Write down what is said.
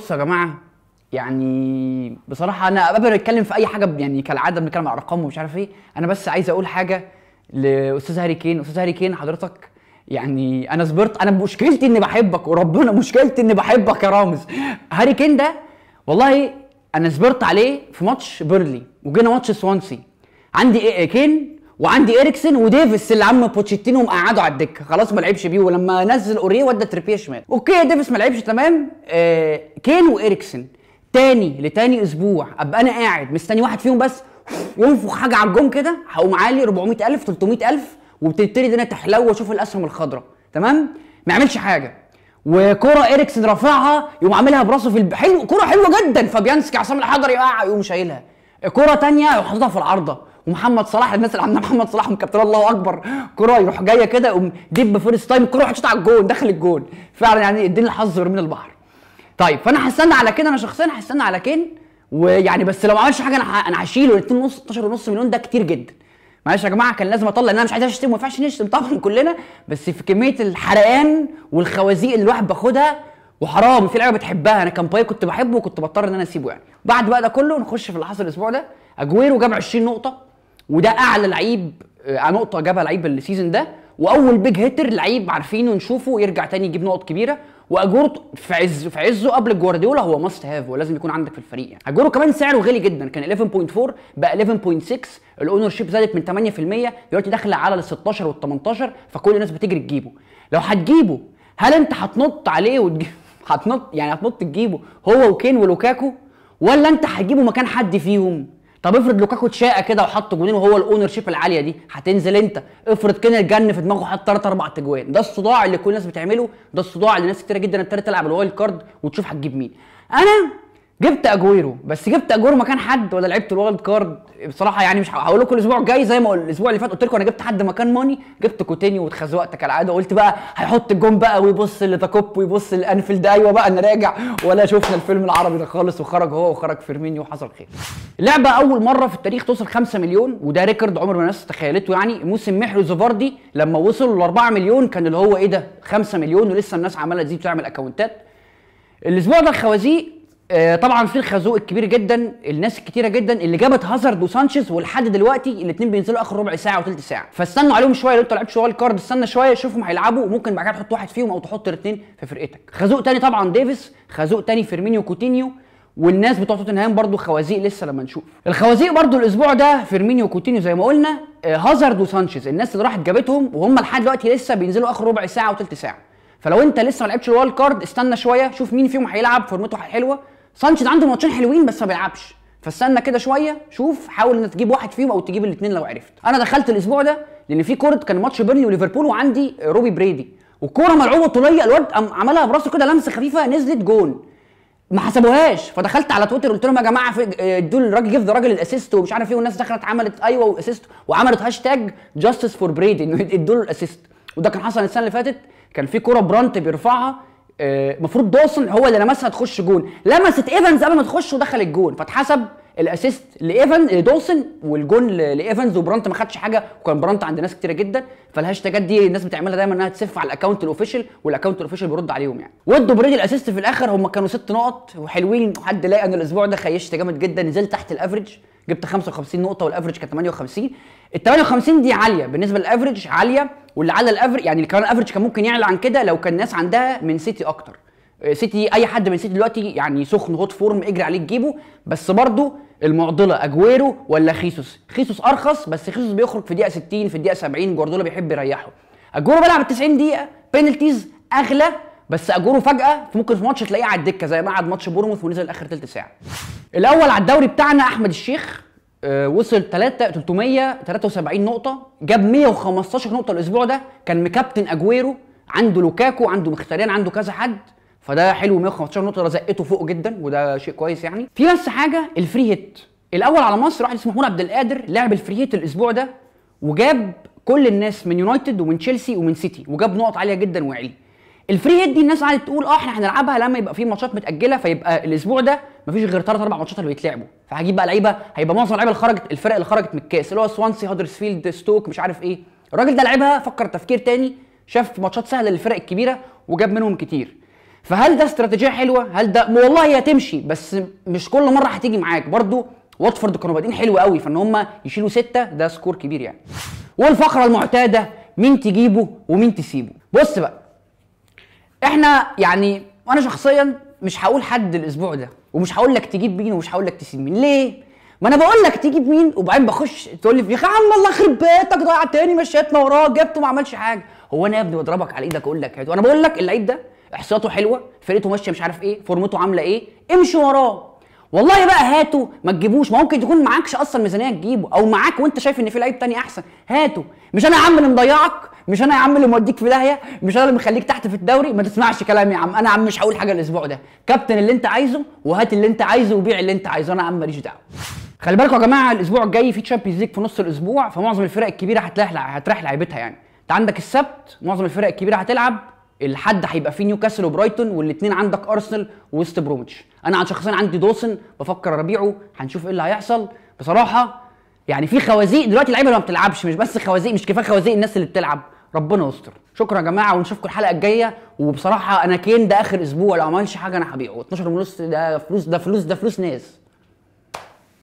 بصوا يا جماعه، يعني بصراحه انا قبل ما اتكلم في اي حاجه يعني كالعاده بنتكلم على ارقام ومش عارف ايه. انا بس عايز اقول حاجه لاستاذ هاري كين. استاذ هاري كين حضرتك يعني انا صبرت، انا مشكلتي اني بحبك وربنا مشكلتي اني بحبك يا رامز. هاري كين ده والله انا صبرت عليه في ماتش بيرلي وجينا ماتش سوانسي. عندي كين وعندي اريكسن وديفيس اللي عم بوتشيتينو مقعده على الدكه، خلاص ما لعبش بيه، ولما نزل اوريه ودى تريبيه شمال. اوكي ديفيس ما لعبش تمام. كين واريكسن تاني اسبوع ابقى انا قاعد مستني واحد فيهم بس ينفخ حاجه على الجون كده، هقوم عالي 400,000 300,000 وبتبتدي الدنيا تحلو واشوف الاسهم الخضراء تمام. ما يعملش حاجه، وكرة اريكسن رافعها يقوم عاملها براسه في حلو، كرة حلوه جدا، فابيانسكي عصام الحضري يقوم شايلها. كرة تانية يروح حاططها في العارضه، ومحمد صلاح الناس اللي عندنا محمد صلاح كابتن الله اكبر، كرة يروح جايه كده يقوم ديب فيرست تايم، الكرة هتشوط على الجون، دخل الجون فعلا. يعني اديني الحظ من البحر. طيب فانا هستنى على كين، انا شخصيا هستنى على كين، ويعني بس لو ما عملش حاجه انا هشيله 12.5 مليون، ده كتير جدا. معلش يا جماعه كان لازم اطلع، ان انا مش عايز اشتم وما ينفعش نشتم طبعا كلنا، بس في كميه الحرقان والخوازيق اللي الواحد باخدها وحرام في لعيبه بتحبها. انا كان باي كنت بحبه وكنت بضطر ان انا اسيبه يعني. بعد بقى ده كله نخش في اللي حصل الاسبوع ده. اجويرو جاب 20 نقطه، وده اعلى لعيب نقطه جابها لعيب السيزون ده، واول بيج هيتر لعيب عارفينه نشوفه يرجع تاني يجيب نقط كبيره. واجورو في عزه قبل جوارديولا هو ماست هاف ولازم يكون عندك في الفريق يعني. اجورو كمان سعره غالي جدا، كان 11.4 بقى 11.6، الاونر شيب زادت من 8% دلوقتي داخله على ال 16 وال 18، فكل الناس بتجري تجيبه. لو هتجيبه هل انت هتنط عليه هتنط تجيبه هو وكين ولوكاكو، ولا انت هتجيبه مكان حد فيهم؟ طب افرض لوكاكو اتشاقى كده وحط جونين وهو الاونر شيب العاليه دي، هتنزل انت؟ افرض كين الجن في دماغه حط 3 4 تجوان. ده الصداع اللي كل الناس بتعمله، ده الصداع اللي ناس كتيره جدا ابتدت تلعب الوايلد كارد وتشوف هتجيب مين. انا جبت اجويرو، بس جبت اجويرو مكان حد ولا لعبت الوايلد كارد؟ بصراحه يعني مش هقول لكم الاسبوع الجاي زي ما الاسبوع اللي فات قلت لكم انا جبت حد مكان ماني، جبت كوتينيو واتخزوقت كالعاده وقلت بقى هيحط الجون بقى ويبص لتاكوب ويبص لانفيلد، ايوه بقى انا راجع، ولا شفنا الفيلم العربي ده خالص، وخرج هو وخرج فيرمينيو وحصل خير. اللعبه اول مره في التاريخ توصل 5 مليون، وده ريكورد عمر ما الناس تخيلته يعني. موسم محرز وفاردي لما وصلوا ل 4 مليون كان اللي هو ايه ده 5 مليون، ولسه الناس عماله تزيد تعمل اكونتات. الاسبوع ده الخوازيق طبعا في الخازوق الكبير جدا، الناس الكتيره جدا اللي جابت هازارد وسانشيز، ولحد دلوقتي الاثنين بينزلوا اخر ربع ساعه وثلث ساعه، فاستنوا عليهم شويه. لو انت لعبت وايلد كارد استنى شويه شوفهم هيلعبوا، وممكن بعد كده تحط واحد فيهم او تحط الاثنين في فرقتك. خازوق تاني طبعا ديفيس، خازوق تاني فيرمينيو كوتينيو، والناس بتوع توتنهام برضو خوازيق لسه لما نشوف. الخوازيق برضو الاسبوع ده فيرمينيو كوتينيو زي ما قلنا، هازارد وسانشيز الناس اللي راحت جابتهم وهم لحد دلوقتي لسه بينزلوا اخر ربع ساعه وثلث ساعه. فلو انت لسه ما لعبتش الوايلد كارد استنى شويه شوف مين فيهم هيلعب فورمته حلوه. سانشيز عنده ماتشين حلوين بس ما بيلعبش، فاستنى كده شويه شوف، حاول انك تجيب واحد فيهم او تجيب الاثنين لو عرفت. انا دخلت الاسبوع ده لان في كوره كان ماتش بيرني وليفربول وعندي روبي بريدي، والكوره ملعوبه طوليه، الواد عملها براسه كده لمسه خفيفه نزلت جون ما حسبوهاش. فدخلت على تويتر قلت لهم يا جماعه ادوا الراجل جيف ده راجل الاسيست ومش عارف ايه، والناس دخلت عملت ايوه واسيست وعملت هاشتاج جاستس فور بريدي انه ادوا له الاسيست. وده كان حصل السنه اللي فاتت، كان في كوره برانت بيرفعها المفروض دوسن هو اللي لمسها تخش جون، لمست ايفنز قبل ما تخش ودخل الجون، فاتحسب الاسيست دوسن والجون لايفنز، وبرانت ما خدش حاجه، وكان برانت عند ناس كتيره جدا. فالهاشتاجات دي الناس بتعملها دايما انها تسف على الاكونت الاوفيشال، والاكونت الاوفيشال بيرد عليهم يعني. وادوا بريدي الاسيست في الاخر، هم كانوا 6 نقط وحلوين. وحد لاقي انا الاسبوع ده خيشت جامد جدا، نزلت تحت الافريج، جبت 55 نقطه والافريج كان 58. ال 58 دي عاليه بالنسبه للافريج، عاليه، واللي على الافريج يعني كمان الافريج كان ممكن يعلى عن كده لو كان الناس عندها من سيتي اكتر. سيتي اي حد من سيتي دلوقتي يعني سخن هوت فورم اجري عليه تجيبه، بس برضو المعضله اجويرو ولا خيسوس ارخص، بس خيسوس بيخرج في دقيقه 60 في الدقيقه 70، جوارديولا بيحب يريحه. اجويرو بيلعب ال 90 دقيقه بينالتيز اغلى، بس اجويرو فجاه ممكن في ماتش تلاقيه على الدكه زي ما قعد ماتش بورموث ونزل اخر ثلث ساعه. الاول على الدوري بتاعنا احمد الشيخ وصل 373 نقطه، جاب 115 نقطه الاسبوع ده، كان مكابتن اجويرو، عنده لوكاكو، عنده مختاريان، عنده كذا حد، فده حلو. 115 نقطه رزقته فوق جدا وده شيء كويس يعني. في بس حاجه الفري هيت، الاول على مصر واحد اسمه محمود عبد القادر لعب الفري هيت الاسبوع ده وجاب كل الناس من يونايتد ومن تشيلسي ومن سيتي، وجاب نقط عاليه جدا وعلي. الفري هيت دي الناس قعدت تقول احنا هنلعبها لما يبقى في ماتشات متاجله، فيبقى الاسبوع ده مفيش غير 3 4 ماتشات اللي بيتلعبوا، فهجيب بقى لعيبه، هيبقى معظم اللعيبه اللي خرجت الفرق اللي خرجت من الكاس اللي هو سوانسي هادرسفيلد ستوك مش عارف ايه. الراجل ده لعبها فكر تفكير تاني، شاف ماتشات سهله للفرق الكبيره وجاب منهم كتير. فهل ده استراتيجيه حلوه؟ هل ده والله هي هتمشي، بس مش كل مره هتيجي معاك برضو. واتفورد كانوا بادئين حلو قوي، فان هم يشيلوا 6 ده سكور كبير يعني. والفقره المعتاده، مين تجيبه ومين تسيبه. بص بقى، احنا يعني وانا شخصيا مش هقول حد الاسبوع ده، ومش هقول لك تجيب مين ومش هقول لك تسيب مين. ليه؟ ما انا بقول لك تجيب مين وبعدين بخش تقول لي يا عم الله يخرب بيتك ضيعتني مشيتنا وراه جبته ما عملش حاجه. هو انا يا ابني بضربك على ايدك اقول لك هات؟ وانا بقول لك اللعيب ده احصائياته حلوه، فرقته ماشيه مش عارف ايه، فورمته عامله ايه، امشي وراه. والله بقى هاته ما تجيبوش، ما ممكن تكون معاكش اصلا ميزانيه تجيبه، او معاك وانت شايف ان في لعيب تاني احسن، هاته. مش انا يا عم اللي مضيعك، مش انا يا عم اللي موديك في داهيه، مش انا اللي مخليك تحت في الدوري. ما تسمعش كلامي يا عم، انا يا عم مش هقول حاجه الاسبوع ده. كابتن اللي انت عايزه وهات اللي انت عايزه وبيع اللي انت عايزه، انا يا عم ماليش دعوه. خلي بالكم يا جماعه، الاسبوع الجاي في تشامبيونز ليج في نص الاسبوع، فمعظم الفرق الكبيره هتريح لعيبتها يعني. انت عندك السبت معظم الفرق الكبيره هتلعب، الحد هيبقى فيه نيوكاسل وبرايتون، والاثنين عندك ارسنال وويست بروميتش. انا عن شخصيا عندي دوسن بفكر ابيعه، هنشوف ايه اللي هيحصل. بصراحه يعني في خوازيق دلوقتي، اللعيبه اللي ما بتلعبش، مش بس خوازيق، مش كفايه خوازيق الناس اللي بتلعب. ربنا يستر. شكرا يا جماعه، ونشوفكم الحلقه الجايه. وبصراحه انا كين ده اخر اسبوع، لو ما عملش حاجه انا هبيعه. 12 ونص ده فلوس، ده فلوس، ده فلوس ناس.